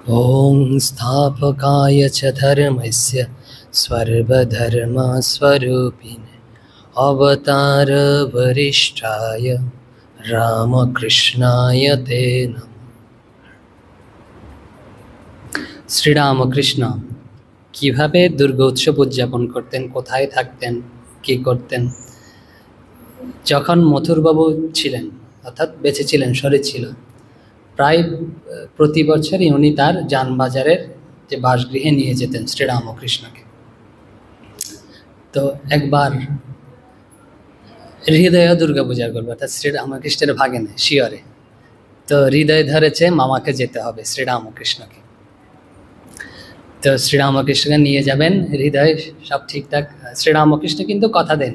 ॐ स्थापकाय च धर्मस्य सर्वधर्मस्वरूपिणे अवतारवरिष्ठाय रामकृष्णाय ते नमः। শ্রীরামকৃষ্ণ কিভাবে দুর্গা উৎসব উদযাপন করতেন, কোথায় থাকতেন, কি করতেন? যখন মথুরবাবু ছিলেন, অর্থাৎ বেঁচে ছিলেন, শরীর ছিল, প্রায় প্রতি বছরই উনি তার জানবাজারের যে বাসগৃহে নিয়ে যেতেন শ্রীরামকৃষ্ণকে। তো একবার হৃদয় দুর্গা পূজা করবে, অর্থাৎ শ্রীরামকৃষ্ণের ভাগেনে শিয়রে। তো হৃদয় ধরেছে মামাকে যেতে হবে শ্রীরামকৃষ্ণকে। তো শ্রীরামকৃষ্ণকে নিয়ে যাবেন, হৃদয় সব ঠিকঠাক। শ্রীরামকৃষ্ণ কিন্তু কথা দেন।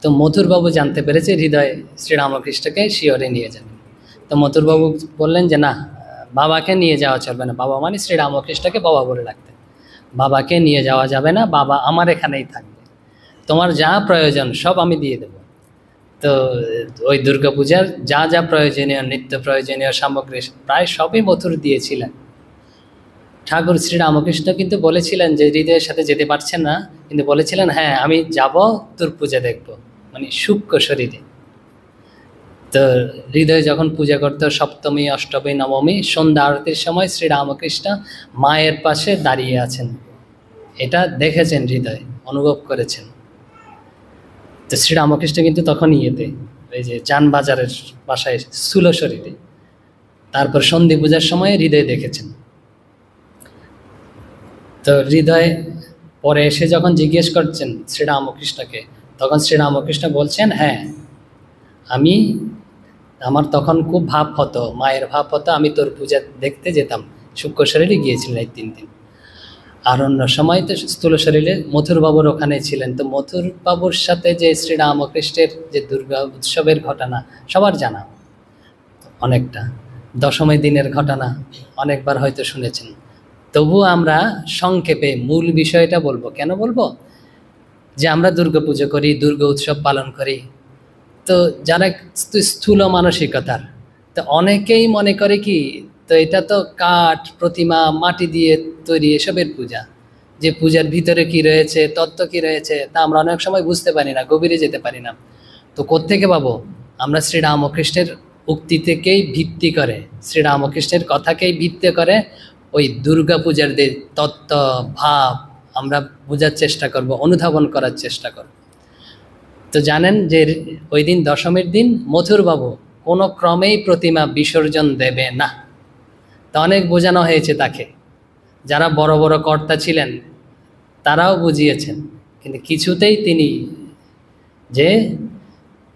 তো মথুরবাবু জানতে পেরেছে হৃদয় শ্রীরামকৃষ্ণকে শিয়রে নিয়ে যাবেন। তো মথুরবাবু বললেন যে না, বাবাকে নিয়ে যাওয়া চলবে না। বাবা মানে শ্রীরামকৃষ্ণকে বাবা বলে রাখতেন। বাবাকে নিয়ে যাওয়া যাবে না, বাবা আমার এখানেই থাকবে, তোমার যা প্রয়োজন সব আমি দিয়ে দেব। তো ওই দুর্গাপূজার যা যা প্রয়োজনীয়, নিত্য প্রয়োজনীয় সামগ্রী প্রায় সবই মথুর দিয়েছিলেন। ঠাকুর শ্রীরামকৃষ্ণ কিন্তু বলেছিলেন যে হৃদয়ের সাথে যেতে পারছেন না, কিন্তু বলেছিলেন হ্যাঁ আমি যাব, তোর পূজা দেখব, মানে সূক্ষ্ম শরীরে। তো হৃদয় যখন পূজা করতো সপ্তমী, অষ্টমী, নবমী, সন্ধ্যা আরতির সময় শ্রীরামকৃষ্ণ মায়ের পাশে দাঁড়িয়ে আছেন, এটা দেখেছেন, হৃদয় অনুভব করেছেন। তো শ্রীরামকৃষ্ণ কিন্তু তখন ওই যে জানবাজারের বাসায় স্থূল শরীরে। তারপর সন্ধি পূজার সময় হৃদয় দেখেছেন। তো হৃদয় পরে এসে যখন জিজ্ঞেস করছেন শ্রীরামকৃষ্ণকে, তখন শ্রীরামকৃষ্ণ বলছেন হ্যাঁ আমার তখন খুব ভাব হতো, মায়ের ভাব হতো, আমি তোর পূজা দেখতে যেতাম, সূক্ষ্ম শরীরে গিয়েছিলেন এই 3 দিন। আর অন্য সময় তো স্থূল শরীরে মথুরবাবুর ওখানে ছিলেন। তো মথুরবাবুর সাথে যে শ্রীরামকৃষ্ণের যে দুর্গা উৎসবের ঘটনা সবার জানা, অনেকটা দশমী দিনের ঘটনা অনেকবার হয়তো শুনেছেন। তবু আমরা সংক্ষেপে মূল বিষয়টা বলবো। কেন বলবো? যে আমরা দুর্গা পুজো করি, দুর্গা উৎসব পালন করি, তো যারা স্থূল মানসিকতার, তো অনেকেই মনে করে কি, তো এটা তো কাঠ, প্রতিমা, মাটি দিয়ে তৈরি এসবের পূজা, যে পূজার ভিতরে কি রয়েছে, তত্ত্ব কি রয়েছে, তা আমরা অনেক সময় বুঝতে পারি না, গভীরে যেতে পারি না। তো কোত্থেকে পাবো? আমরা শ্রীরামকৃষ্ণের উক্তি থেকেই ভিত্তি করে, শ্রীরামকৃষ্ণের কথাকেই ভিত্তি করে ওই দুর্গা পূজার যে তত্ত্ব, ভাব আমরা বোঝার চেষ্টা করব, অনুধাবন করার চেষ্টা করব। তো জানেন যে ওই দিন দশমীর দিন মথুরবাবু কোনো ক্রমেই প্রতিমা বিসর্জন দেবে না। তা অনেক বোঝানো হয়েছে তাকে, যারা বড় বড় কর্তা ছিলেন তারাও বুঝিয়েছেন, কিন্তু কিছুতেই তিনি যে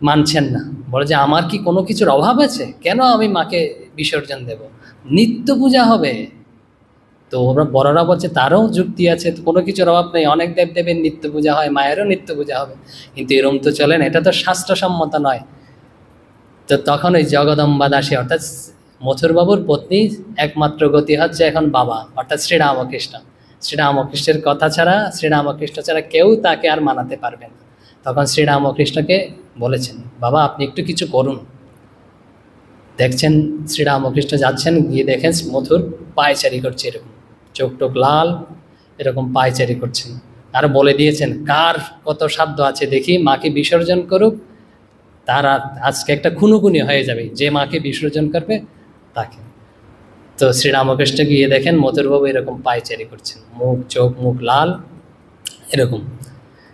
মানছেন না। বলে যে আমার কি কোনো কিছুর অভাব আছে, কেন আমি মাকে বিসর্জন দেব, নিত্য পূজা হবে। তো ওরা বড়রা বলছে তারও যুক্তি আছে, তো কোনো কিছুর অভাব নেই, অনেক দেবদেবীর নিত্য পূজা হয়, মায়েরও নিত্য পূজা হবে, কিন্তু এরম তো চলে না, এটা তো শাস্ত্রসম্মত নয়। তো তখন ওই জগদম্বা দাসী, অর্থাৎ মথুরবাবুর পত্নী একমাত্র গতি হচ্ছে এখন বাবা, অর্থাৎ শ্রীরামকৃষ্ণ। শ্রীরামকৃষ্ণের কথা ছাড়া, শ্রীরামকৃষ্ণ ছাড়া কেউ তাকে আর মানাতে পারবে না। তখন শ্রীরামকৃষ্ণকে বলেছেন বাবা আপনি একটু কিছু করুন। দেখছেন শ্রীরামকৃষ্ণ যাচ্ছেন, গিয়ে দেখেন মথুর পায়চারি করছে, এরকম চোখ টোক লাল, এরকম পায়চারি করছেন। আর বলে দিয়েছেন কার কত সাধ্য আছে দেখি, মাকে বিসর্জন করুক, তার আজকে একটা খুনোখুনি হয়ে যাবে, যে মাকে বিসর্জন করবে তাকে। তো শ্রীরামকৃষ্ণ গিয়ে দেখেন মথুরবাবু এরকম পায়চারি করছেন, মুখ লাল এরকম।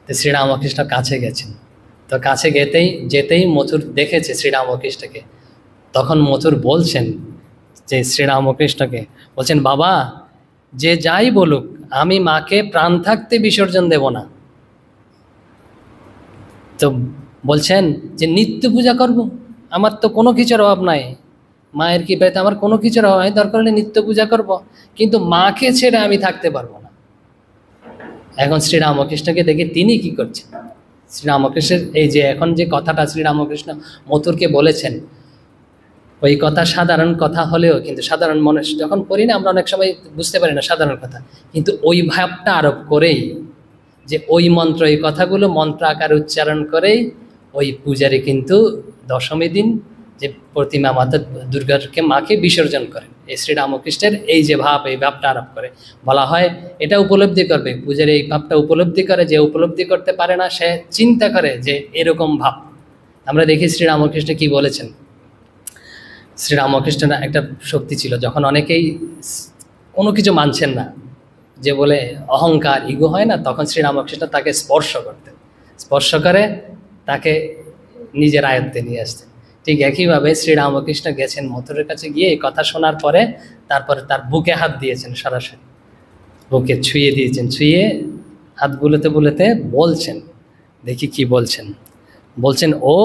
তো শ্রীরামকৃষ্ণ কাছে গেছেন। তো কাছে যেতেই মথুর দেখেছে শ্রীরামকৃষ্ণকে। তখন মথুর বলছেন যে শ্রীরামকৃষ্ণকে বলছেন বাবা যে যাই বলুক আমি মাকে প্রাণ থাকতে বিসর্জন দেব না। তো বলছেন যে নিত্য পূজা করব, আমার তো কোনো কিছুর অভাব নাই, মায়ের কৃপাতে আমার কোনো কিছুর অভাব নাই, দরকার হলে নিত্য পূজা করব, কিন্তু মাকে ছেড়ে আমি থাকতে পারবো না। এখন শ্রীরামকৃষ্ণকে দেখে তিনি কি করছেন, শ্রীরামকৃষ্ণের এই যে এখন যে কথাটা শ্রীরামকৃষ্ণ মথুরকে বলেছেন, ওই কথা সাধারণ কথা হলেও, কিন্তু সাধারণ মানুষ যখন করি না আমরা অনেক সময় বুঝতে পারি না সাধারণ কথা, কিন্তু ওই ভাবটা আরোপ করেই, যে ওই মন্ত্র, এই কথাগুলো মন্ত্র আকারে উচ্চারণ করেই ওই পূজারী কিন্তু দশমী দিন যে প্রতিমা মাতা দুর্গাকে মাকে বিসর্জন করেন, এই শ্রীরামকৃষ্ণের এই যে ভাব, এই ভাবটা আরোপ করে বলা হয় এটা উপলব্ধি করবে। পূজার এই ভাবটা উপলব্ধি করে, যে উপলব্ধি করতে পারে না সে চিন্তা করে যে এরকম ভাব। আমরা দেখি শ্রীরামকৃষ্ণ কি বলেছেন। শ্রীরামকৃষ্ণের একটা শক্তি ছিল, যখন অনেকেই কোনো কিছু মানছেন না, যে বলে অহংকার ইগো হয় না, তখন শ্রীরামকৃষ্ণ তাকে স্পর্শ করতেন, স্পর্শ করে তাকে নিজের আয়ত্তে নিয়ে আসতেন। ঠিক একইভাবে শ্রীরামকৃষ্ণ গেছেন মথুরের কাছে, গিয়ে এই কথা শোনার পরে তারপরে তার বুকে হাত দিয়েছেন, সরাসরি বুকে ছুঁয়ে দিয়েছেন, ছুঁয়ে হাত বুলোতে বুলোতে বলছেন, দেখি কি বলছেন। বলছেন, ও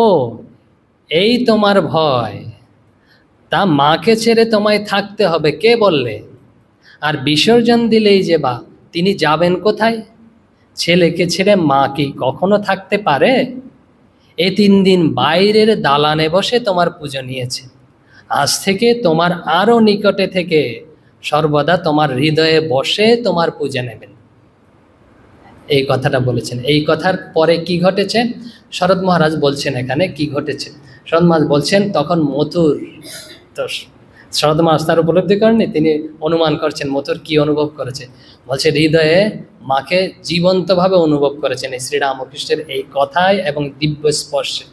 এই তোমার ভয়, তা মাকে ছেড়ে তোমায় থাকতে হবে কে বললে? আর বিসর্জন দিলেই যে বা তিনি যাবেন কোথায়? ছেলেকে ছেড়ে মা কি কখনো থাকতে পারে? এ 3 দিন বাইরের দালানে বসে তোমার পুজো নিয়েছে, আজ থেকে তোমার আরও নিকটে থেকে সর্বদা তোমার হৃদয়ে বসে তোমার পূজা নেবেন। এই কথাটা বলেছেন। এই কথার পরে কি ঘটেছে শরৎ মহারাজ বলছেন, এখানে কি ঘটেছে শরৎ মহারাজ বলছেন, তখন মথুর, তো শরৎ মহারাজ তার উপলব্ধি করেননি, তিনি অনুমান করছেন মথুর কি অনুভব করেছে। বলছে হৃদয়ে মাকে জীবন্তভাবে অনুভব করেছেন এই শ্রীরামকৃষ্ণের এই কথায় এবং দিব্য স্পর্শে।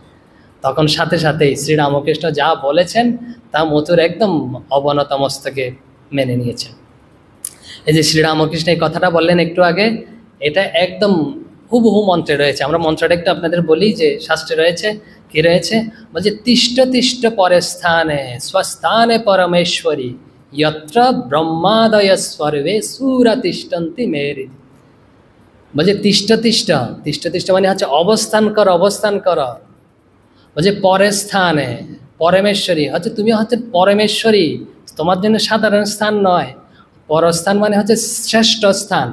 তখন সাথে সাথেই শ্রীরামকৃষ্ণ যা বলেছেন তা মথুর একদম অবনত মস্তকে মেনে নিয়েছেন। এই যে শ্রীরামকৃষ্ণ এই কথাটা বললেন একটু আগে, এটা একদম হুবহু মন্ত্রে রয়েছে। আমরা মন্ত্রটা একটু আপনাদের বলি, যে শাস্ত্রে রয়েছে, কি রয়েছে বলছে, তিষ্ঠ তিষ্ঠ পরে স্থানে স্বস্থানে পরমেশ্বরী যত্র ব্রহ্মাদয় সর্বে সুরা তিষ্ঠন্তি মেরি। বলছে তিষ্ঠ তিষ্ঠ, তিষ্ঠ তিষ্ঠ মানে হচ্ছে অবস্থান কর, অবস্থান কর। বলছে পরে স্থানে পরমেশ্বরী, হচ্ছে তুমি হচ্ছে পরমেশ্বরী, তোমার জন্য সাধারণ স্থান নয়। পরস্থান মানে হচ্ছে শ্রেষ্ঠ স্থান,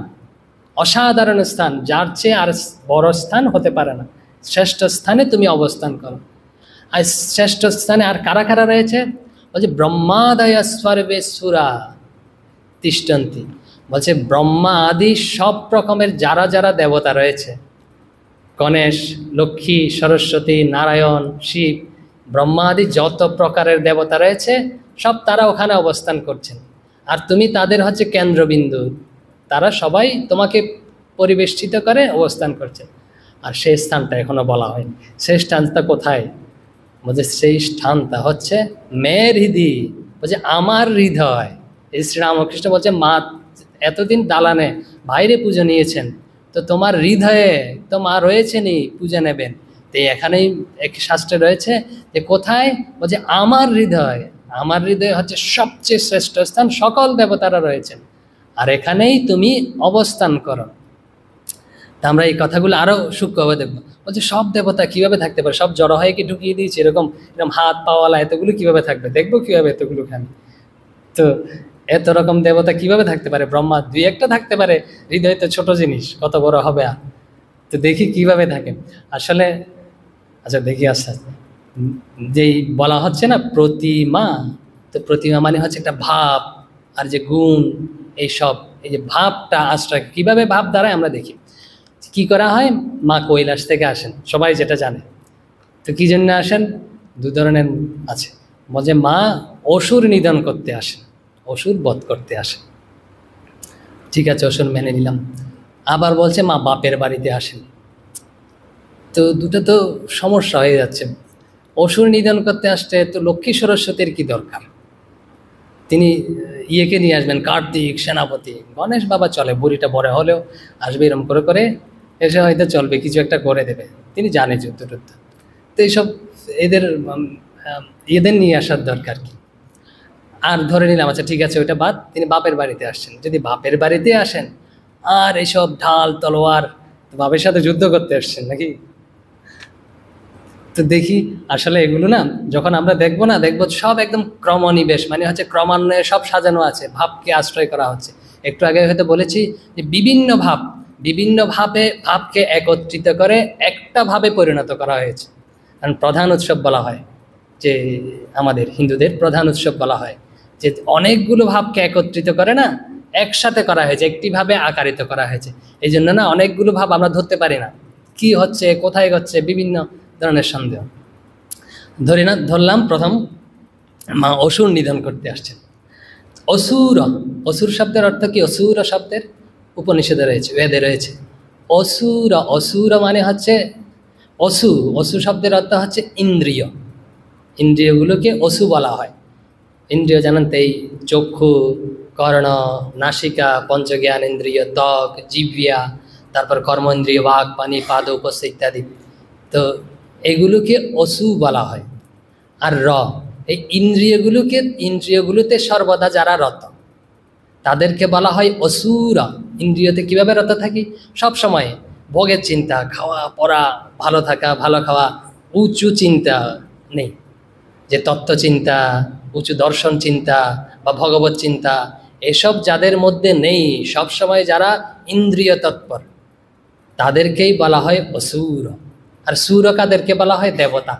অসাধারণ স্থান, যার চেয়ে আর বড় স্থান হতে পারে না। শ্রেষ্ঠ স্থানে তুমি অবস্থান করো। আর শ্রেষ্ঠ স্থানে আর কারা কারা রয়েছে? বলছে ব্রহ্মাদয় সর্বে সুরা তিষ্ঠন্তি। বলছে ব্রহ্মা আদি সব রকমের যারা যারা দেবতা রয়েছে, গণেশ, লক্ষ্মী, সরস্বতী, নারায়ণ, শিব, ব্রহ্মা আদি যত প্রকারের দেবতা রয়েছে সব তারা ওখানে অবস্থান করছেন। আর তুমি তাদের হচ্ছে কেন্দ্রবিন্দু, তারা সবাই তোমাকে পরিবেষ্টিত করে অবস্থান করছে। আর সেই স্থানটা এখনো বলা হয়নি। সেই স্থানটা কোথায়? বলছে সেই স্থানটা হচ্ছে মেয়ের হৃদয়, বলছে আমার হৃদয়। এই শ্রীরামকৃষ্ণ বলছে মা এতদিন দালানে বাইরে পুজো নিয়েছেন, তো তোমার হৃদয়ে তো মা রয়েছেনই, পূজা নেবেন। তো এখানেই এক শাস্ত্রে রয়েছে যে কোথায়, বলছে আমার হৃদয়। আমার হৃদয় হচ্ছে সবচেয়ে শ্রেষ্ঠ স্থান, সকল দেবতারা রয়েছেন, আর এখানেই তুমি অবস্থান করো। তা আমরা এই কথাগুলো আরও সূক্ষ্মভাবে দেখবো। বলছে সব দেবতা কিভাবে থাকতে পারে? সব জড়ো হয়ে কি ঢুকিয়ে দিয়েছে এরকম এরকম হাত পাওয়ালা, এতগুলো কিভাবে থাকবে? দেখবো কিভাবে এতগুলো খানি। তো এত রকম দেবতা কিভাবে থাকতে পারে? ব্রহ্মা 2-1টা থাকতে পারে, হৃদয় তো ছোট জিনিস, কত বড় হবে। আর তো দেখি কিভাবে থাকে আসলে। আচ্ছা দেখি, আচ্ছা যেই বলা হচ্ছে না প্রতিমা, তো প্রতিমা মানে হচ্ছে একটা ভাব, আর যে গুণ, এই সব, এই যে ভাবটা আশ্রয়, কিভাবে ভাব দ্বারায় আমরা দেখি। কি করা হয়? মা কৈলাস থেকে আসেন, সবাই যেটা জানে। তো কি জন্য আসেন? 2 ধরনের আছে। বলছে মা অসুর নিধন করতে আসেন, অসুর বধ করতে আসেন। ঠিক আছে, অসুর মেনে নিলাম। আবার বলছে মা বাপের বাড়িতে আসেন। তো দুটো তো সমস্যা হয়ে যাচ্ছে। অসুর নিধন করতে আসতে তো লক্ষ্মী সরস্বতীর কি দরকার? তিনি ইয়েকে নিয়ে আসবেন, কার্তিক, সেনাপতি। গণেশ বাবা চলে, বুড়িটা বড় হলেও আসবে, এরম করে করে এসে হয়তো চলবে, কিছু একটা করে দেবে, তিনি জানে যুদ্ধ টুদ্ধ। তো এইসব এদের নিয়ে আসার দরকার কি? আর ধরে নিলাম আচ্ছা ঠিক আছে ওইটা বাদ, তিনি বাপের বাড়িতে আসছেন। যদি বাপের বাড়িতে আসেন আর এইসব ঢাল তলোয়ার, বাপের সাথে যুদ্ধ করতে আসছেন নাকি? তো দেখি আসলে এগুলো না যখন আমরা দেখবো না, দেখবো সব একদম ক্রমনিবেশ, মানে হচ্ছে ক্রমান্বয়ে সব সাজানো আছে, ভাবকে আশ্রয় করা হচ্ছে। একটু আগে হয়তো বলেছি যে বিভিন্ন ভাব, বিভিন্ন ভাবকে একত্রিত করে একটা ভাবে পরিণত করা হয়েছে। কারণ প্রধান উৎসব বলা হয়, যে আমাদের হিন্দুদের প্রধান উৎসব বলা হয়, যে অনেকগুলো ভাবকে একত্রিত করে না, একসাথে করা হয়েছে, একটি ভাবে আকারিত করা হয়েছে। এই জন্য না অনেকগুলো ভাব আমরা ধরতে পারি না, কি হচ্ছে, কোথায় হচ্ছে, বিভিন্ন ধরনের সন্দেহ। ধরলাম প্রথম মা অসুর নিধন করতে আসছেন। অসুর, অসুর শব্দের অর্থ কি? অসুর শব্দের উপনিষদে রয়েছে, বেদে রয়েছে। অসুর, অসুর মানে হচ্ছে অসু, অসু শব্দের অর্থ হচ্ছে ইন্দ্রিয়। ইন্দ্রিয়গুলোকে অসু বলা হয়। ইন্দ্রিয় জানেন তো, এই চক্ষু, কর্ণ, নাসিকা, পঞ্চজ্ঞান ইন্দ্রিয়, ত্বক, জিহ্বা, তারপর কর্ম ইন্দ্রিয়, বাক, পানি, পাদ, উপস্থ ইত্যাদি। তো এগুলোকে অসু বলা হয়। আর এই ইন্দ্রিয়গুলোতে সর্বদা যারা রত তাদেরকে বলা হয় অসুরা। ইন্দ্রিয়তে কিভাবে রত থাকি? সব সময় ভোগের চিন্তা, খাওয়া পড়া, ভালো থাকা, ভালো খাওয়া, উঁচু চিন্তা নেই, যে তত্ত্ব চিন্তা, উঁচু দর্শন চিন্তা বা ভগবত চিন্তা, এসব যাদের মধ্যে নেই, সব সময় যারা ইন্দ্রিয় তৎপর, তাদেরকেই বলা হয় অসুর। আর সুর কাদেরকে বলা হয়? দেবতা।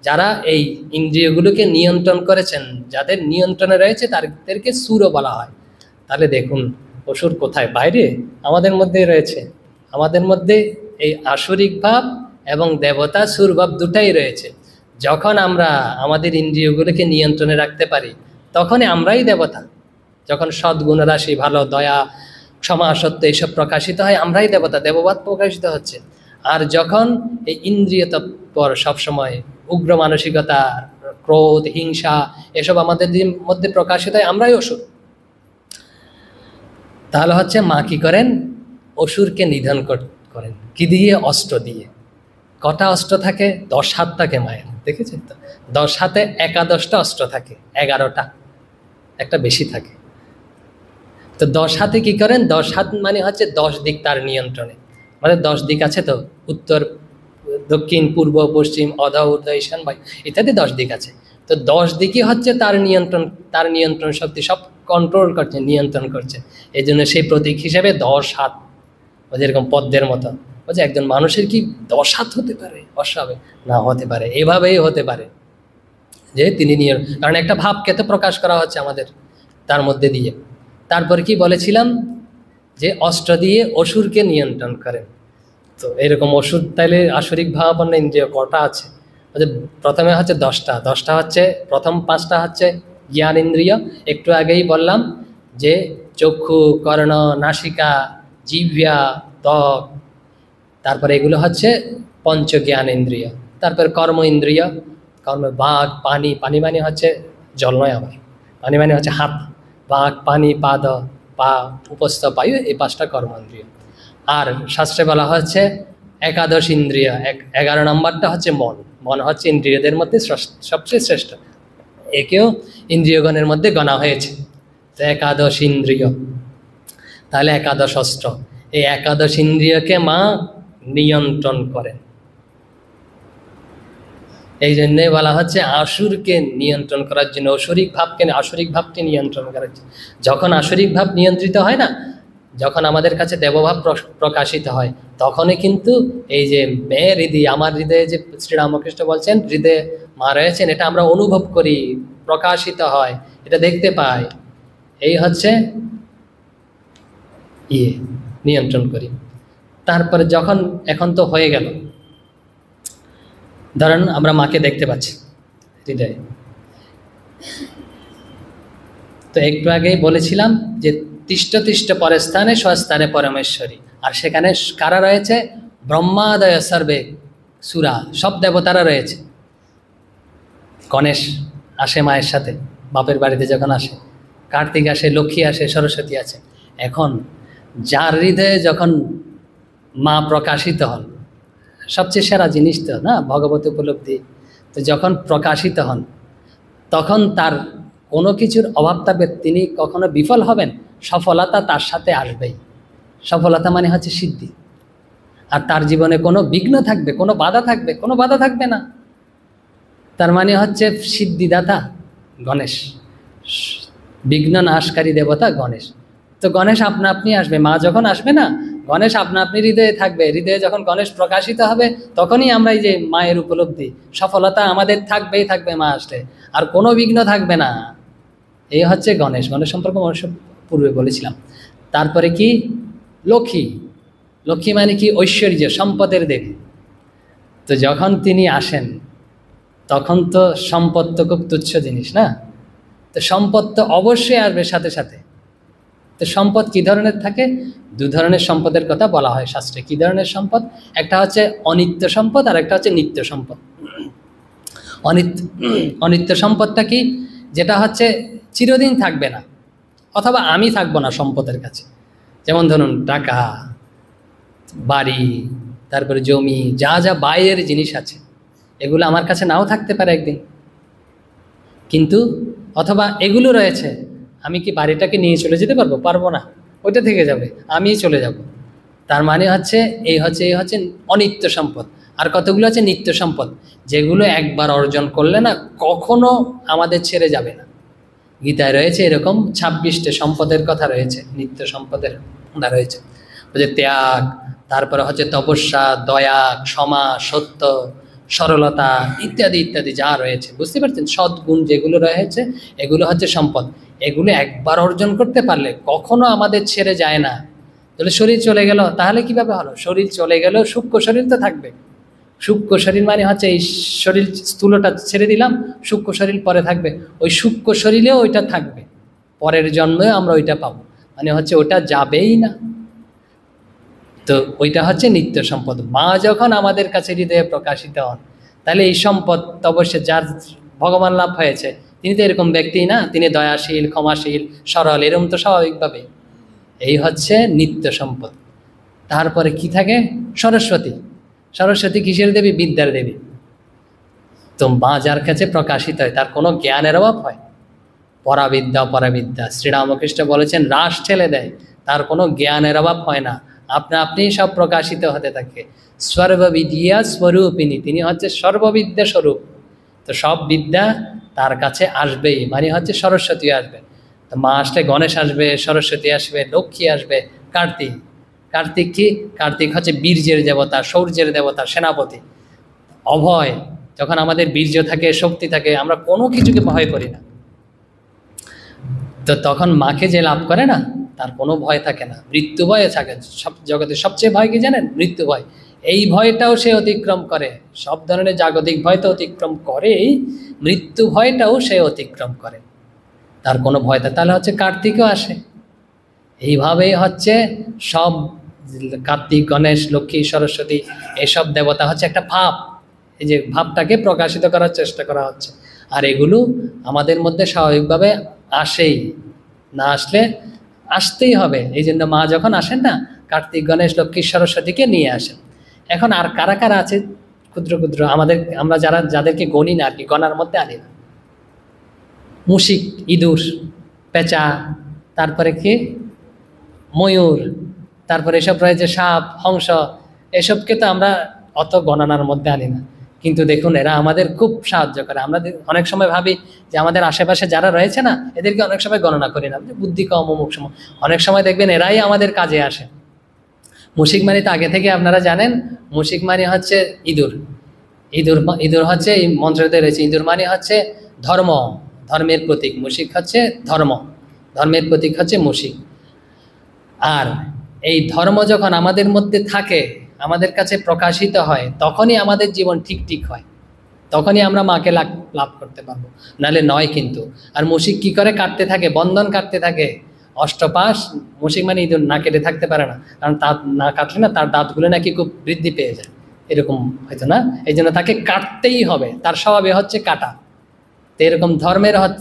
যারা এই ইন্দ্রিয়গুলোকে নিয়ন্ত্রণ করেছেন, যাদের নিয়ন্ত্রণে রয়েছে, তাদেরকে সুরও বলা হয়। তাহলে দেখুন অসুর কোথায়? বাইরে? আমাদের মধ্যেই রয়েছে। আমাদের মধ্যে এই আসরিক ভাব এবং দেবতা সুর ভাব দুটাই রয়েছে। যখন আমরা আমাদের ইন্দ্রিয়গুলোকে নিয়ন্ত্রণে রাখতে পারি, তখনই আমরাই দেবতা। যখন সদ্গুণ রাশি, ভালো, দয়া, ক্ষমা, সত্য এসব প্রকাশিত হয়, আমরাই দেবতা, দেববাদ প্রকাশিত হচ্ছে। আর যখন এই ইন্দ্রিয় তৎপর সবসময় উগ্র মানসিকতা, ক্রোধ, হিংসা এসব আমাদের মধ্যে প্রকাশিত হয়, আমরাই অসুর। তাহলে হচ্ছে মা কি করেন? অসুরকে নিধন করেন। কি দিয়ে? অস্ত্র দিয়ে। কটা অস্ত্র থাকে? 10 হাত থাকে মায়ের, দেখেছেন তো? 10 হাতে 11টা অস্ত্র থাকে, 11টা, একটা বেশি থাকে। তো 10 হাতে কি করেন? 10 হাত মানে হচ্ছে 10 দিক তার নিয়ন্ত্রণে। মানে 10 দিক আছে তো, উত্তর, দক্ষিণ, পূর্ব, পশ্চিম, অধ, ঊর্ধ্ব, ঈশান, বায়ু ইত্যাদি 10 দিক আছে। তো 10 দিকই হচ্ছে তার নিয়ন্ত্রণ শক্তি, সব কন্ট্রোল করছে, নিয়ন্ত্রণ করছে। এই জন্য সেই প্রতীক হিসেবে 10 হাত, যেরকম পদ্মের মতো। বলছে একজন মানুষের কি 10 হাত হতে পারে? অস্বাভাবিক না, হতে পারে, এভাবেই হতে পারে যে তিনি কারণ একটা ভাবকে তো প্রকাশ করা হচ্ছে আমাদের তার মধ্যে দিয়ে। তারপর কি বলেছিলাম? যে অস্ত্র দিয়ে অসুরকে নিয়ন্ত্রণ করেন। তো এরকম অসুর তাইলে আসরিক ভাবাপন্ন ইন্দ্রিয় কটা আছে? প্রথমে হচ্ছে 10টা। 10টা হচ্ছে, প্রথম 5টা হচ্ছে জ্ঞান ইন্দ্রিয়। একটু আগেই বললাম যে চক্ষু, কর্ণ, নাসিকা, জিহ্বা, ত্বক, তারপরে এগুলো হচ্ছে পঞ্চজ্ঞান ইন্দ্রিয়। তারপর কর্ম ইন্দ্রিয়, কর্ম, বাঘ, পানি, পানি মানে হচ্ছে জল নয়, আবার পানি মানে হচ্ছে হাত, বাঘ, পানি, পাদ, পা, উপস্থ, বায়ু, এই 5টা কর্ম ইন্দ্রিয়। আর শাস্ত্রে বলা হচ্ছে একাদশ ইন্দ্রিয়। 11 নম্বরটা হচ্ছে মন। মন হচ্ছে ইন্দ্রিয়দের মধ্যে সবচেয়ে শ্রেষ্ঠ, একেও ইন্দ্রিয়গণের মধ্যে গণা হয়েছে। তো একাদশ ইন্দ্রিয়, তাহলে একাদশ অস্ত্র। এই একাদশ ইন্দ্রিয়কে মা নিয়ন্ত্রণ করেন। এই জন্যে বলা হচ্ছে আসুরকে নিয়ন্ত্রণ করার জন্য, আসরিক ভাবকে নিয়ন্ত্রণ করার জন্য। যখন আসরিক ভাব নিয়ন্ত্রিত হয় না, যখন আমাদের কাছে দেবভাব প্রকাশিত হয়, তখনই কিন্তু এই যে মেয়ের হৃদয়, আমার হৃদয়ে যে শ্রীরামকৃষ্ণ বলছেন হৃদয়ে মা রয়েছেন, এটা আমরা অনুভব করি, প্রকাশিত হয়, এটা দেখতে পাই। এই হচ্ছে নিয়ন্ত্রণ করি। তারপরে যখন, এখন তো হয়ে গেল, ধরেন আমরা মাকে দেখতে পাচ্ছি হৃদয়ে। তো একটু আগেই বলেছিলাম যে তিষ্ঠ তিষ্ঠ পরে স্থানে স্বস্থানে পরমেশ্বরী। আর সেখানে কারা রয়েছে? ব্রহ্মাদয় সর্বে সুরা, সব দেবতারা রয়েছে। গণেশ আসে মায়ের সাথে বাপের বাড়িতে যখন আসে, কার্তিক আসে, লক্ষ্মী আসে, সরস্বতী আছে। এখন যার হৃদয়ে যখন মা প্রকাশিত হন, সবচেয়ে সেরা জিনিস তো না ভগবত উপলব্ধি। তো যখন প্রকাশিত হন, তখন তার কোনো কিছুর অভাব থাকবে, তিনি কখনো বিফল হবেন, সফলতা তার সাথে আসবেই। সফলতা মানে হচ্ছে সিদ্ধি। আর তার জীবনে কোনো বিঘ্ন থাকবে, কোনো বাধা থাকবে? কোনো বাধা থাকবে না। তার মানে হচ্ছে সিদ্ধিদাতা গণেশ, বিঘ্ন নাশকারী দেবতা গণেশ। তো গণেশ আপনা আপনি আসবে। মা যখন আসবে না, গণেশ আপনা আপনি হৃদয়ে থাকবে। হৃদয়ে যখন গণেশ প্রকাশিত হবে, তখনই আমরা এই যে মায়ের উপলব্ধি, সফলতা আমাদের থাকবেই থাকবে মা আসলে, আর কোনো বিঘ্ন থাকবে না। এই হচ্ছে গণেশ। গণেশ সম্পর্কে মানুষ পূর্বে বলেছিলাম। তারপরে কি? লক্ষ্মী। লক্ষ্মী মানে কি? ঐশ্বর্য, সম্পদের দেবী। তো যখন তিনি আসেন, তখন তো সম্পদ তো খুব তুচ্ছ জিনিস না, তো সম্পদ তো অবশ্যই আসবে সাথে সাথে। তো সম্পদ কী ধরনের থাকে? দু ধরনের সম্পদের কথা বলা হয় শাস্ত্রে। কী ধরনের সম্পদ? একটা হচ্ছে অনিত্য সম্পদ, আর একটা হচ্ছে নিত্য সম্পদ। অনিত্য অনিত্য সম্পদটা কি? যেটা হচ্ছে চিরদিন থাকবে না, অথবা আমি থাকবো না সম্পদের কাছে। যেমন ধরুন টাকা, বাড়ি, তারপরে জমি, যা যা বাইরের জিনিস আছে, এগুলো আমার কাছে নাও থাকতে পারে একদিন। কিন্তু অথবা এগুলো রয়েছে, আমি কি বাড়িটাকে নিয়ে চলে যেতে পারবো? পারবো না, ওইটা থেকে যাবে, আমিই চলে যাব। তার মানে হচ্ছে এই হচ্ছে অনিত্য সম্পদ। আর কতগুলো আছে নিত্য সম্পদ, যেগুলো একবার অর্জন করলে না কখনো আমাদের ছেড়ে যাবে না। গীতায় রয়েছে এরকম 26টে সম্পদের কথা রয়েছে, নিত্য সম্পদের কথা রয়েছে। যে ত্যাগ, তারপরে হচ্ছে তপস্যা, দয়া, ক্ষমা, সত্য, সরলতা ইত্যাদি ইত্যাদি যা রয়েছে, বুঝতে পারছেন? সদ্গুণ যেগুলো রয়েছে এগুলো হচ্ছে সম্পদ। এগুলো একবার অর্জন করতে পারলে কখনো আমাদের ছেড়ে যায় না। তাহলে শরীর চলে গেল, তাহলে কিভাবে হলো? শরীর চলে গেল, সূক্ষ্ম শরীর তো থাকবে। সূক্ষ্ম শরীর মানে হচ্ছে এই শরীর স্থূলটা ছেড়ে দিলাম, সূক্ষ্ম শরীর পরে থাকবে। ওই সূক্ষ্ম শরীরেও ওইটা থাকবে, পরের জন্মে আমরা ওইটা পাবো, মানে হচ্ছে ওটা যাবেই না। তো ওইটা হচ্ছে নিত্য সম্পদ। মা যখন আমাদের কাছে হৃদয়ে প্রকাশিত হন, তাহলে এই সম্পদ তো অবশ্যই যার ভগবান লাভ হয়েছে, তিনি তো এরকম ব্যক্তি না, তিনি দয়াশীল, ক্ষমাশীল, সরল, এরকম তো স্বাভাবিকভাবে। এই হচ্ছে নিত্য সম্পদ। তারপরে কি থাকে? সরস্বতী। সরস্বতী কিসের দেবী? বিদ্যার দেবী। তো মা যার কাছে প্রকাশিত হয় তার কোনো জ্ঞানের অভাব হয়? পরাবিদ্যা পরাবিদ্যা, শ্রীরামকৃষ্ণ বলেছেন রাস ঠেলে দেয়, তার কোনো জ্ঞানের অভাব হয় না, আপনিই সব প্রকাশিত হতে থাকে। সর্ববিদ্যা স্বরূপিণী, তিনি হচ্ছে সর্ববিদ্যা স্বরূপ। তো সব বিদ্যা তার কাছে আসবেই, মানে হচ্ছে সরস্বতী আসবে। তো মা আসলে গণেশ আসবে, সরস্বতী আসবে, লক্ষ্মী আসবে, কার্তিক। কার্তিক কি? কার্তিক হচ্ছে বীর্যের দেবতা, শৌর্যের দেবতা, সেনাপতি। অভয়, যখন আমাদের বীর্য থাকে, শক্তি থাকে, আমরা কোনো কিছুকে ভয় করি না। তো তখন মাকে যে লাভ করে না, তার কোনো ভয় থাকে না, মৃত্যু ভয়ে থাকে। সব জগতে সবচেয়ে ভয় কি জানেন? মৃত্যু ভয়। এই ভয়টাও সে অতিক্রম করে। সব ধরনের জাগতিক ভয় তো অতিক্রম করেই, মৃত্যু ভয়টাও সে অতিক্রম করে, তার কোনো ভয় থাকে। তাহলে হচ্ছে কার্তিকও আসে। এইভাবেই হচ্ছে সব কার্তিক, গণেশ, লক্ষ্মী, সরস্বতী, এসব দেবতা হচ্ছে একটা ভাব। এই যে ভাবটাকে প্রকাশিত করার চেষ্টা করা হচ্ছে। আর এগুলো আমাদের মধ্যে স্বাভাবিকভাবে আসেই, না আসলে আসতেই হবে। এই জন্য মা যখন আসেন না, কার্তিক, গণেশ, লক্ষ্মী, সরস্বতীকে নিয়ে আসেন। এখন আর কারা কারা আছে ক্ষুদ্র ক্ষুদ্র আমরা যাদেরকে গণি না আর কি, গণার মধ্যে আনি না। মুশিক, ইঁদুর, পেঁচা, তারপরে কি ময়ূর, তারপরে এসব রয়েছে সাপ, হংস, এসবকে তো আমরা অত গণনার মধ্যে আনি না। কিন্তু দেখুন এরা আমাদের খুব সাহায্য করে। আমরা অনেক সময় ভাবি যে আমাদের আশেপাশে যারা রয়েছে না, এদেরকে অনেক সময় গণনা করি না, বুদ্ধি কম, অমুক সময়। অনেক সময় দেখবেন এরাই আমাদের কাজে আসে। মুশিক মানে তো আগে থেকে আপনারা জানেন, মুশিক মানে হচ্ছে ইঁদুর। ইঁদুর হচ্ছে এই মন্ত্রতে রয়েছে, ইঁদুর মানে হচ্ছে ধর্ম, ধর্মের প্রতীক। মুশিক হচ্ছে ধর্ম, ধর্মের প্রতীক হচ্ছে মুশিক। আর এই ধর্ম যখন আমাদের মধ্যে থাকে, আমাদের কাছে প্রকাশিত হয়, তখনই আমাদের জীবন ঠিক ঠিক হয়, তখনই আমরা মাকে লাভ করতে পারবো, নাহলে নয় কিন্তু। আর মুশিক কি করে? কাটতে থাকে, বন্ধন কাটতে থাকে। অষ্টপাশ, মুশিক মানে ইঁদুর না কেটে থাকতে পারে না, কারণ তার না কাটলে না তার দাঁতগুলো নাকি খুব বৃদ্ধি পেয়ে যায়, এরকম হয়তো না, এই জন্য তাকে কাটতেই হবে, তার স্বভাবে হচ্ছে কাটা। তো এরকম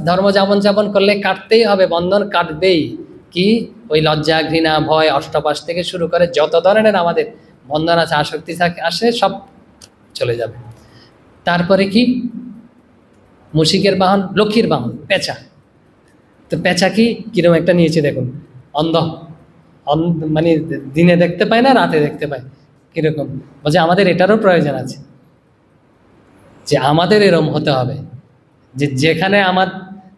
ধর্ম যাপন করলে কাটতেই হবে, বন্ধন কাটবেই। কি? ওই লজ্জা, ঘৃণা, ভয়, অষ্টপাশ থেকে শুরু করে যত ধরনের আমাদের বন্ধন আছে, আসক্তি আসে, সব চলে যাবে। তারপরে কি? মুশিকের বাহন, লক্ষ্মীর বাহন পেঁচা। তো পেঁচা কি কিরকম একটা নিয়েছে দেখুন, অন্ধ, মানে দিনে দেখতে পায় না, রাতে দেখতে পায়। কিরকম? বলছে আমাদের এটারও প্রয়োজন আছে, যে আমাদের এরম হতে হবে, যে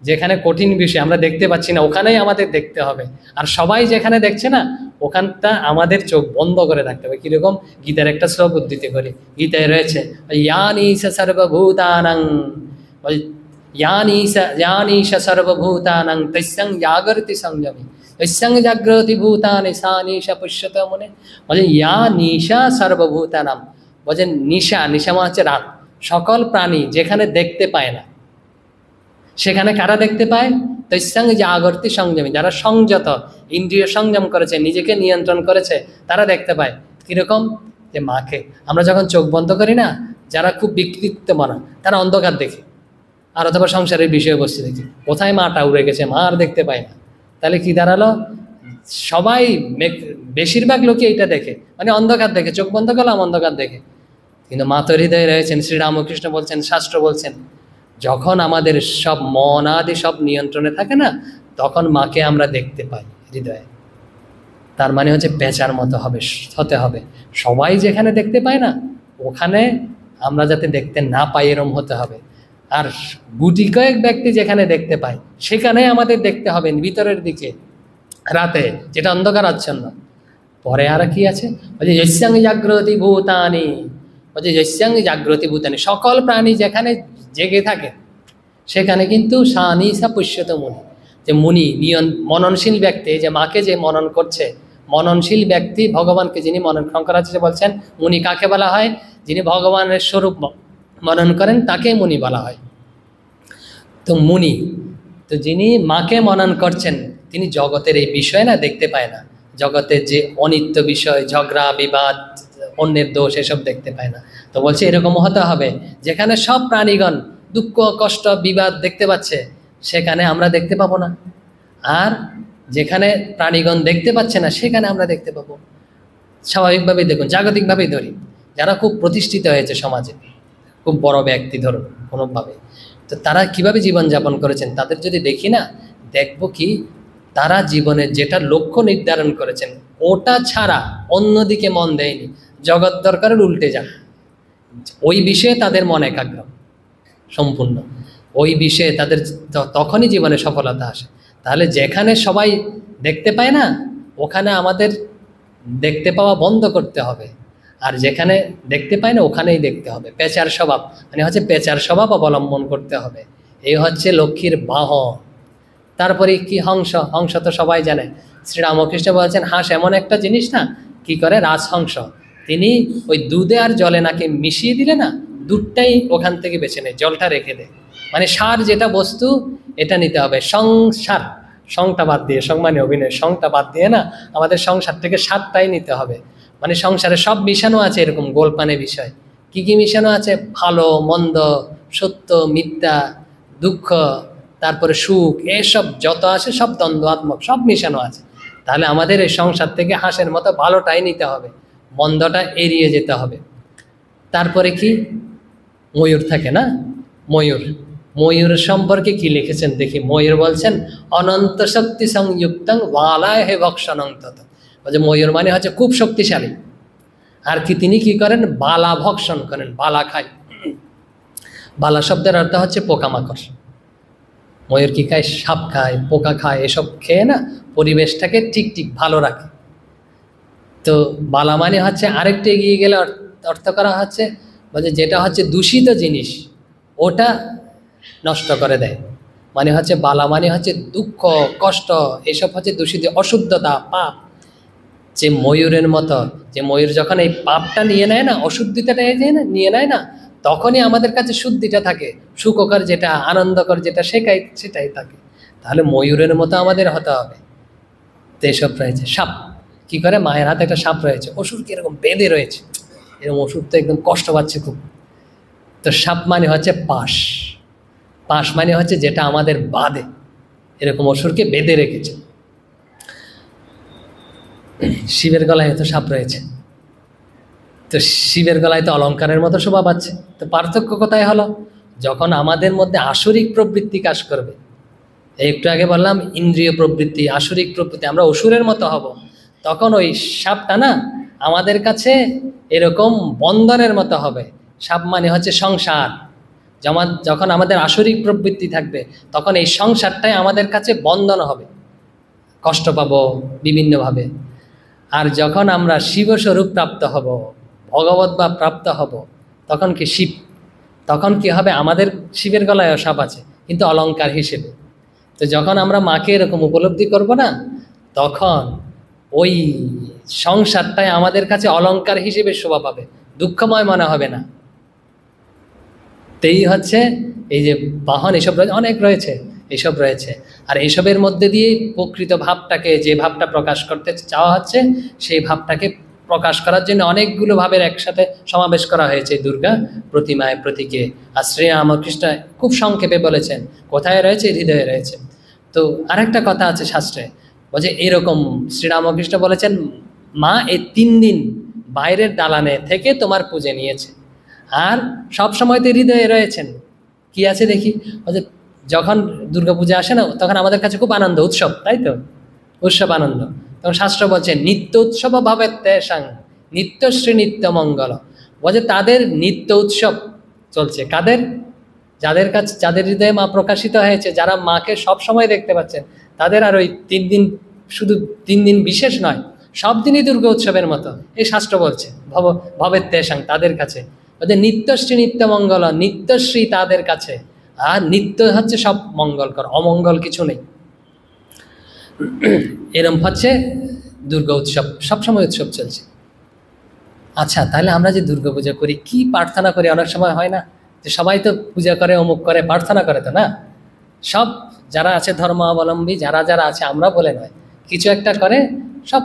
যেখানে কঠিন বিষয় আমরা দেখতে পাচ্ছি না, ওখানেই আমাদের দেখতে হবে। আর সবাই যেখানে দেখছে না, ওখানটা আমাদের চোখ বন্ধ করে রাখতে হবে। কীরকম? গীতার একটা শ্লোক উদ্ধৃতি করি, গীতায় রয়েছে ইয়ানিশ সর্বভূতানাং, ইয়ানিশ সর্বভূতানাং তস্যং জাগরতি সংযমী তস্যং জাগ্রতি ভূতানি সা নিশা পুষ্যত মনে। বলে ইয়া নিশা সর্বভূতানাম, বলছেন নিশা, নিশা মানে হচ্ছে রাত, সকল প্রাণী যেখানে দেখতে পায় না, সেখানে কারা দেখতে পায়? তৈসং জাগর্তি সংযমী, যারা সংযত, ইন্দ্রিয় সংযম করেছে, নিজেকে নিয়ন্ত্রণ করেছে, তারা দেখতে পায়। কিরকম? যে মাকে আমরা যখন চোখ বন্ধ করি না, যারা খুব বিকৃত মানা, তারা অন্ধকার দেখে, আর অথবা সংসারের বিষয়বস্তু দেখে, কোথায় মাটা উড়ে গেছে, মা আর দেখতে পায় না। তাহলে কি দাঁড়ালো? সবাই বেশিরভাগ লোকই এইটা দেখে, মানে অন্ধকার দেখে, চোখ বন্ধ করলাম অন্ধকার দেখে। কিন্তু মা তো হৃদয়ে রয়েছেন। শ্রীরামকৃষ্ণ বলছেন, শাস্ত্র বলছেন, যখন আমাদের সব মন আদি সব নিয়ন্ত্রণে থাকে না, তখন মাকে আমরা দেখতে পাই হৃদয়ে। তার মানে হচ্ছে পেঁচার মতো হতে হবে। সবাই যেখানে দেখতে পায় না, ওখানে আমরা যাতে দেখতে না পাই এরম হতে হবে। আর গুটি কয়েক ব্যক্তি যেখানে দেখতে পায়, সেখানে আমাদের দেখতে হবে ভিতরের দিকে, রাতে, যেটা অন্ধকার আচ্ছন্ন। পরে আর কি আছে? বলছে যস্যাং জাগ্রতি ভূতানি, বলছে যস্যাং জাগ্রতি ভূতানি, সকল প্রাণী যেখানে জেগে থাকে সেখানে কিন্তু সানি সা পুষ্যত মুনি, যে মুনি মননশীল ব্যক্তি, যে মাকে যে মনন করছে, মননশীল ব্যক্তি ভগবানকে যিনি মনন, শঙ্করাচার্য বলছেন মুনি কাকে বলা হয়? যিনি ভগবানের স্বরূপ মনন করেন তাকে মুনি বলা হয়। তো মুনি, তো যিনি মাকে মনন করছেন, তিনি জগতের এই বিষয় না দেখতে পায় না, জগতের যে অনিত্য বিষয়, ঝগড়া বিবাদ, অন্যের দোষ, এসব দেখতে পায় না। তো বলছে এরকম হতে হবে, যেখানে সব প্রাণীগণ দুঃখ কষ্ট বিবাদ দেখতে পাচ্ছে, সেখানে আমরা দেখতে পাবো না। আর যেখানে প্রাণীগণ দেখতে পাচ্ছে না, সেখানে আমরা দেখতে পাবো। স্বাভাবিকভাবেই দেখুন, জাগতিকভাবেই ধরি, যারা খুব প্রতিষ্ঠিত হয়েছে সমাজে, খুব বড় ব্যক্তি ধরুন কোনোভাবে, তো তারা কিভাবে জীবনযাপন করেছেন, তাদের যদি দেখি না, দেখব কি তারা জীবনের যেটা লক্ষ্য নির্ধারণ করেছেন, ওটা ছাড়া অন্যদিকে মন দেয়নি। জগৎ দরকারের উল্টে যান, ওই বিষয়ে তাদের মন একাগ্র সম্পূর্ণ, ওই বিষয়ে তাদের তখনই জীবনে সফলতা আসে। তাহলে যেখানে সবাই দেখতে পায় না, ওখানে আমাদের দেখতে পাওয়া বন্ধ করতে হবে, আর যেখানে দেখতে পায় না ওখানেই দেখতে হবে। পেঁচার স্বভাব মানে হচ্ছে পেঁচার স্বভাব অবলম্বন করতে হবে। এই হচ্ছে লক্ষ্মীর বাহন। তারপরে কি? হংস। হংস তো সবাই জানে। শ্রীরামকৃষ্ণ বলছেন হাঁস এমন একটা জিনিস না, কি করে? রাজহংস। তিনি ওই দুধে আর জলে নাকি মিশিয়ে দিলে না, দুধটাই ওখান থেকে বেছে নেয়, জলটা রেখে দেয়। মানে সার যেটা বস্তু, এটা নিতে হবে। সংসার, সংটা বাদ দিয়ে, সং মানে অভিনয়, সংটা বাদ দিয়ে না, আমাদের সংসার থেকে সারটাই নিতে হবে। মানে সংসারে সব মিশানো আছে, এরকম গোলপানে বিষয়। কি কি মিশানো আছে? ভালো মন্দ, সত্য মিথ্যা, দুঃখ, তারপরে সুখ, এসব যত আছে সব দ্বন্দ্বাত্মক, সব মিশানো আছে। তাহলে আমাদের এই সংসার থেকে হাঁসের মতো ভালোটাই নিতে হবে, মন্দটা এড়িয়ে যেতে হবে। তারপরে কি? ময়ূর থাকে না, ময়ূর। ময়ূর সম্পর্কে কি লিখেছেন দেখি। ময়ূর বলছেন অনন্ত শক্তি সংযুক্তং বালায় হে ভক্ষণং তত। বলছে ময়ূর মানে হচ্ছে খুব শক্তিশালী। আর কি তিনি কি করেন? বালা ভক্ষণ করেন, বালা খায়। বালা শব্দের অর্থ হচ্ছে পোকামাকড়। ময়ূর কি খায়? সাপ খায়, পোকা খায়, এসব খেয়ে না পরিবেশটাকে ঠিক ঠিক ভালো রাখে। তো বালা মানে হচ্ছে আরেকটু এগিয়ে গেলে অর্থ করা হচ্ছে, বলছে যেটা হচ্ছে দূষিত জিনিস ওটা নষ্ট করে দেয়। মানে হচ্ছে বালা মানে হচ্ছে দুঃখ কষ্ট, এসব হচ্ছে দূষিত, অশুদ্ধতা, পাপ। যে ময়ূরের মতো, যে ময়ূর যখন এই পাপটা নিয়ে নেয় না, অশুদ্ধিতাটা নিয়ে নেয় না, তখনই আমাদের কাছে শুদ্ধিটা থাকে, সুখকর যেটা, আনন্দকর যেটা, সেটাই থাকে। তাহলে ময়ূরের মতো আমাদের হতে হবে। তো এসব রয়েছে। সাপ কি করে? মায়ের হাতে একটা সাপ রয়েছে, অসুর কিরকম বেঁধে রয়েছে, এরকম ওষুধ তো একদম কষ্ট পাচ্ছে খুব। তো সাপ মানে হচ্ছে পাশ। পাশ মানে হচ্ছে যেটা আমাদের বাঁধে, এরকম অসুরকে বেঁধে রেখেছে। শিবের গলায় তো সাপ রয়েছে, তো শিবের গলায় তো অলঙ্কারের মতো শোভা পাচ্ছে। তো পার্থক্য কোথায় হলো? যখন আমাদের মধ্যে আসরিক প্রবৃত্তি কাজ করবে, একটু আগে বললাম ইন্দ্রিয় প্রবৃত্তি, আসরিক প্রবৃত্তি, আমরা অসুরের মতো হব, তখন ওই সাপটা না আমাদের কাছে এরকম বন্ধনের মতো হবে। সাপ মানে হচ্ছে সংসার। যখন আমাদের আসরিক প্রবৃত্তি থাকবে, তখন এই সংসারটাই আমাদের কাছে বন্ধন হবে, কষ্ট পাবো বিভিন্নভাবে। আর যখন আমরা শিবস্বরূপ প্রাপ্ত হব, ভগবত বা প্রাপ্ত হব, তখন কি শিব, তখন কি হবে? আমাদের শিবের গলায়ও সাপ আছে, কিন্তু অলঙ্কার হিসেবে। তো যখন আমরা মাকে এরকম উপলব্ধি করব না, তখন ওই সংসারটাই আমাদের কাছে অলঙ্কার হিসেবে শোভা পাবে, দুঃখময় মনে হবে না। তো এই হচ্ছে এই যে বাহন, এসব অনেক রয়েছে, এসব রয়েছে। আর এইসবের মধ্যে দিয়ে প্রকৃত ভাবটাকে, যে ভাবটা প্রকাশ করতে চাওয়া হচ্ছে, সেই ভাবটাকে প্রকাশ করার জন্য অনেকগুলো ভাবের একসাথে সমাবেশ করা হয়েছে দুর্গা প্রতিমায়, প্রতীকে। আর শ্রীরামকৃষ্ণ খুব সংক্ষেপে বলেছেন কোথায় রয়েছে, হৃদয়ে রয়েছে। তো আরেকটা কথা আছে শাস্ত্রে, বলছে এরকম শ্রীরামকৃষ্ণ বলেছেন, মা এই 3 দিন বাইরের দালানে থেকে তোমার পুজো নিয়েছে, আর সব সময় তো হৃদয়ে রয়েছেন। কি আছে দেখি, বলছে যখন দুর্গাপূজা আসে না, তখন আমাদের কাছে খুব আনন্দ, উৎসব, তাই তো, উৎসব আনন্দ। তখন শাস্ত্র বলছে নিত্য উৎসব ভাবে তেসাং নিত্যশ্রী নিত্য মঙ্গল। বলছে তাদের নিত্য উৎসব চলছে, কাদের? যাদের কাছে, যাদের হৃদয়ে মা প্রকাশিত হয়েছে, যারা মাকে সব সময় দেখতে পাচ্ছেন, তাদের। আর ওই 3 দিন, শুধু 3 দিন বিশেষ নয়, সব দিনই দুর্গা উৎসবের মতো, এই শাস্ত্র বলছে। ভবের তেসাং, তাদের কাছে। বলছে নিত্যশ্রী নিত্য মঙ্গল, নিত্যশ্রী তাদের কাছে। আর নিত্য হচ্ছে সব মঙ্গলকর, অমঙ্গল কিছু নেই। এরম হচ্ছে দুর্গা উৎসব, সবসময় উৎসব চলছে। আচ্ছা, তাহলে আমরা যে দুর্গা পূজা করি, কি প্রার্থনা করি? অনেক সময় হয় না যে সবাই তো পূজা করে, অমুক করে, প্রার্থনা করে তো না। সব যারা আছে ধর্মাবলম্বী, যারা যারা আছে, আমরা বলে নয়, কিছু একটা করে, সব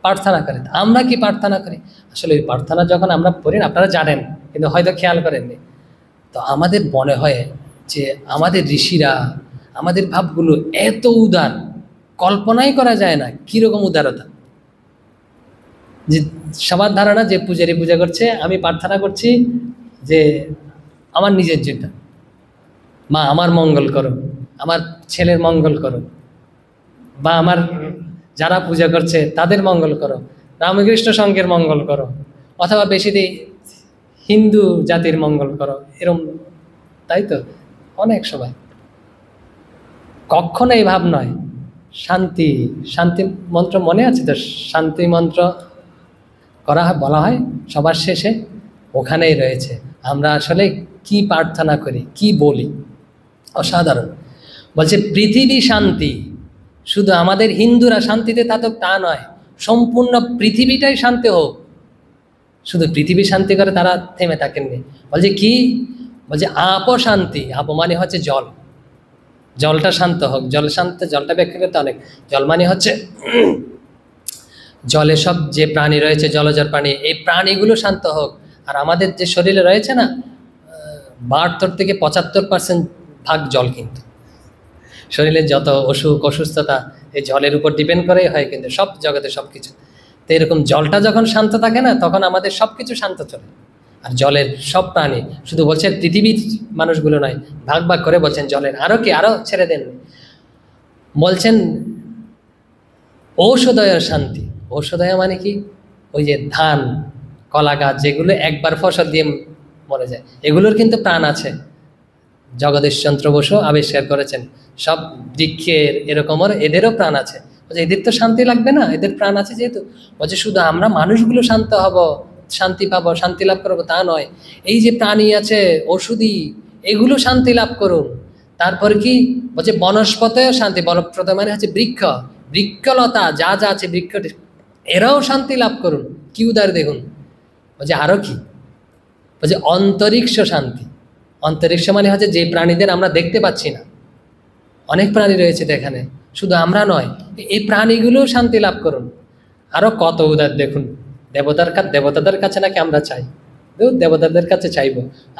প্রার্থনা করে। আমরা কি প্রার্থনা করি? আসলে ওই প্রার্থনা যখন আমরা পড়ি না, আপনারা জানেন কিন্তু হয়তো খেয়াল করেননি, তো আমাদের মনে হয় যে আমাদের ঋষিরা, আমাদের ভাবগুলো এত উদার, কল্পনাই করা যায় না কীরকম উদারতা। যে সবার ধারণা যে পূজারি পূজা করছে, আমি প্রার্থনা করছি যে আমার নিজের জন্য, মা আমার মঙ্গল করো, আমার ছেলের মঙ্গল করো, বা আমার যারা পূজা করছে তাদের মঙ্গল করো, রামকৃষ্ণ সংঘের মঙ্গল করো, অথবা বেশি দিই হিন্দু জাতির মঙ্গল করো, এরম, তাই তো অনেক সবাই। কখনো এই ভাব নয়। শান্তি, শান্তি মন্ত্র মনে আছে তো? শান্তি মন্ত্র করা হয়, বলা হয় সবার শেষে, ওখানেই রয়েছে আমরা আসলে কি প্রার্থনা করি, কি বলি। অসাধারণ। বলছে পৃথিবী শান্তি, শুধু আমাদের হিন্দুরা শান্তিতে থাকুক তা নয়, সম্পূর্ণ পৃথিবীটাই শান্তি হোক। শুধু পৃথিবী শান্তি করে তারা থেমে থাকেননি। বলছে কি? বলছে আপ শান্তি, আপ মানে হচ্ছে জল, জলটা শান্ত হোক। জল শান্ত, জলটা ব্যাখ্যা করতে অনেক। জল মানে হচ্ছে জলে সব যে প্রাণী রয়েছে, জলচর প্রাণী, এই প্রাণীগুলো শান্ত হোক। আর আমাদের যে শরীরে রয়েছে না, 72 থেকে 75% ভাগ জল, কিন্তু শরীরের যত অসুখ অসুস্থতা এই জলের উপর ডিপেন্ড করেই হয়, কিন্তু সব জগতে সব কিছু। তো এরকম জলটা যখন শান্ত থাকে না, তখন আমাদের সব কিছু শান্ত চলে। আর জলের সব প্রাণী, শুধু বলছেন পৃথিবীর মানুষগুলো নয়, ভাগ ভাগ করে বলছেন জলের। আরও কি, আরও ছেড়ে দেন, বলছেন ঔষধয় শান্তি। ঔষধয় মানে কি? ওই যে ধান, কলা গাছ, যেগুলো একবার ফসল দিয়ে মরে যায়, এগুলোর কিন্তু প্রাণ আছে। জগদীশচন্দ্র বসু আবিষ্কার করেছেন সব বৃক্ষের এরকমও, এদেরও প্রাণ আছে। বলছে এদের তো শান্তি লাগবে না, এদের প্রাণ আছে যেহেতু। বলছে শুধু আমরা মানুষগুলো শান্ত হব, শান্তি পাবো, শান্তি লাভ করবো তা নয়, এই যে প্রাণী আছে, ওষুধি, এগুলো শান্তি লাভ করুন। তারপর কি বলছে বনস্পতেও শান্তি, বনস্পত মানে হচ্ছে বৃক্ষ, বৃক্ষলতা যা যা আছে, বৃক্ষ, এরাও শান্তি লাভ করুন। কি উদার দেখুন। বলছে আরও কি? বলছে অন্তরিক্ষ শান্তি। অন্তরিক্ষ মানে হচ্ছে যে প্রাণীদের আমরা দেখতে পাচ্ছি না, অনেক প্রাণী রয়েছে তো এখানে, শুধু আমরা নয়, এই প্রাণীগুলোও শান্তি লাভ করুন। আরও কত উদার দেখুন। দেবতাদের কাছে নাকি আমরা চাই, দেবতাদের কাছে চাইব,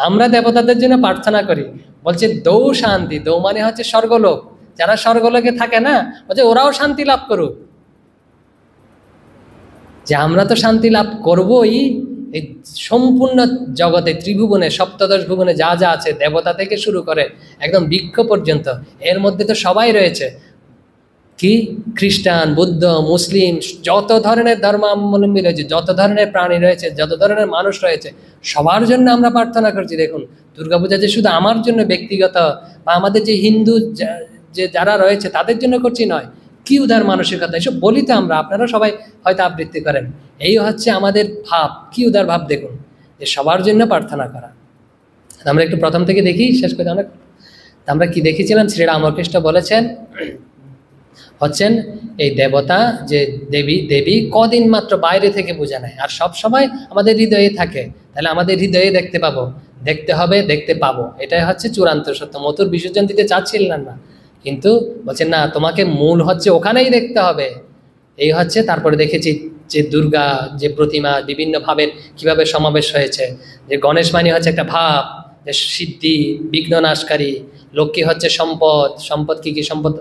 আমরা দেবতাদের জন্য প্রার্থনা করি। বলছে দৌ শান্তি, দৌ মানে হচ্ছে স্বর্গলোক, যারা স্বর্গলোকে থাকে না, বলছে ওরাও শান্তি লাভ করুক। যে আমরা তো শান্তি লাভ করবই, এই সম্পূর্ণ জগতে, ত্রিভুবনে, সপ্তদশ ভুবনে যা যা আছে, দেবতা থেকে শুরু করে একদম বৃক্ষ পর্যন্ত, এর মধ্যে তো সবাই রয়েছে। কি? খ্রিস্টান, বুদ্ধ, মুসলিম, যত ধরনের ধর্মাবলম্বী রয়েছে, যত ধরনের প্রাণী রয়েছে, যত ধরনের মানুষ রয়েছে, সবার জন্য আমরা প্রার্থনা করছি। দেখুন, দুর্গাপূজা যে শুধু আমার জন্য ব্যক্তিগত, বা আমাদের যে হিন্দু যে যারা রয়েছে তাদের জন্য করছি নয়। কি উদার মানসিকতা, এসব বলি তো আমরা, আপনারা সবাই হয়তো আবৃত্তি করেন। এই হচ্ছে আমাদের ভাব, কি উদার ভাব দেখুন, যে সবার জন্য প্রার্থনা করা। আমরা একটু প্রথম থেকে দেখি, শেষ করে অনেক। আমরা কি দেখেছিলাম? শ্রীরামকৃষ্ণ বলেছেন হচ্ছেন এই দেবতা, যে দেবী কদিন মাত্র বাইরে থেকে বোঝা নেয়, আর সব সময় আমাদের হৃদয়ে থাকে। তাহলে আমাদের হৃদয়ে দেখতে পাবো দেখতে হবে, দেখতে পাবো, এটাই হচ্ছে চূড়ান্ত সত্য। মথুর বিসর্জন দিতে চাচ্ছিলেন না, কিন্তু বলছেন না, তোমাকে মূল হচ্ছে ওখানেই দেখতে হবে। এই হচ্ছে, তারপরে দেখেছি যে দুর্গা যে প্রতিমা বিভিন্ন ভাবের কিভাবে সমাবেশ হয়েছে, যে গণেশ মানে হচ্ছে একটা ভাব, যে সিদ্ধি, বিঘ্ন নাশকারী। লক্ষ্মী হচ্ছে সম্পদ, সম্পদ কি কি সম্পদ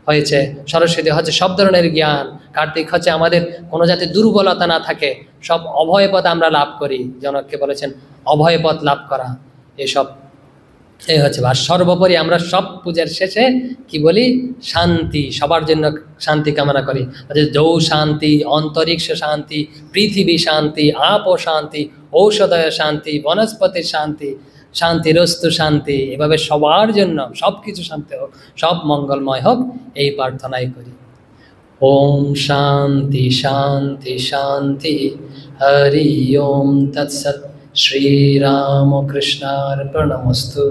হয়েছে। সরস্বতী হচ্ছে সব ধরনের জ্ঞান। কার্তিক হচ্ছে আমাদের কোনো যাতে দুর্বলতা না থাকে, সব অভয়পদ আমরা লাভ করি, জনককে বলেছেন অভয়পদ লাভ করা। এসব এই হচ্ছে, আর সর্বোপরি আমরা সব পূজার শেষে কি বলি? শান্তি, সবার জন্য শান্তি কামনা করি। যৌ শান্তি, অন্তরিক্ষ শান্তি, পৃথিবী শান্তি, আপ শান্তি, ঔষধয় শান্তি, বনস্পতির শান্তি, শান্তিরস্তু শান্তি। এভাবে সবার জন্য সব কিছু শান্তি হোক, সব মঙ্গলময় হোক, এই প্রার্থনাই করি। ওম শান্তি শান্তি শান্তি। হরি ওম তৎসৎ। শ্রীরামকৃষ্ণার্পণমস্তু।